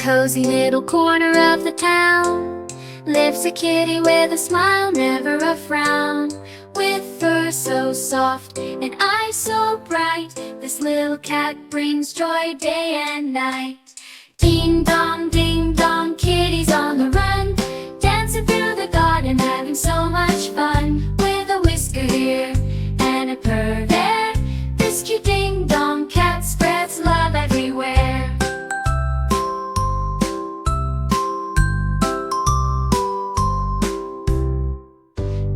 cozy little corner of the town lives a kitty with a smile, never a frown. With fur so soft and eyes so bright, this little cat brings joy day and night. Ding dong, kitty's on the run, dancing through the garden, having so much fun. With a whisker here and a purr there, this cute ding-dong cat spreads love everywhere.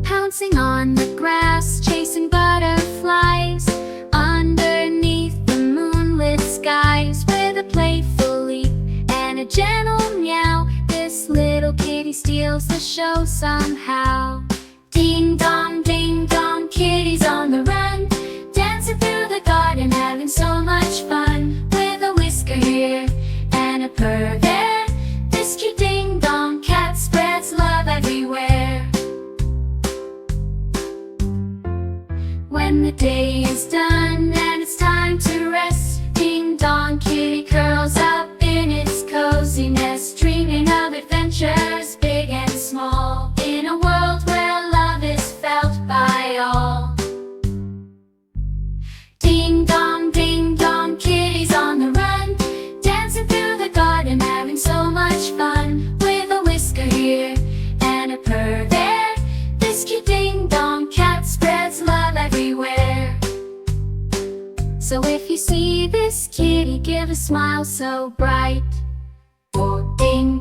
Pouncing on the grass, chasing butterflies underneath the moonlit skies. With a playful leap and a gentle meow, this little kitty steals the show somehow. Ding dong, kitty's on the run, dancing through the garden, having so much fun. With a whisker here and a purr there, this cute ding-dong cat spreads love everywhere. When the day is done and it's time to rest, ding-dong kitty curls up in its cozy nest, dreaming of adventures big and small, in a world where love is felt by all. Ding-dong, kitty's on the run, dancing through the garden, having so much fun. With a whisker here and a purr there, this cute ding-dong cat spreads love everywhere. So if you see this kitty, give a smile so bright. Oh, ding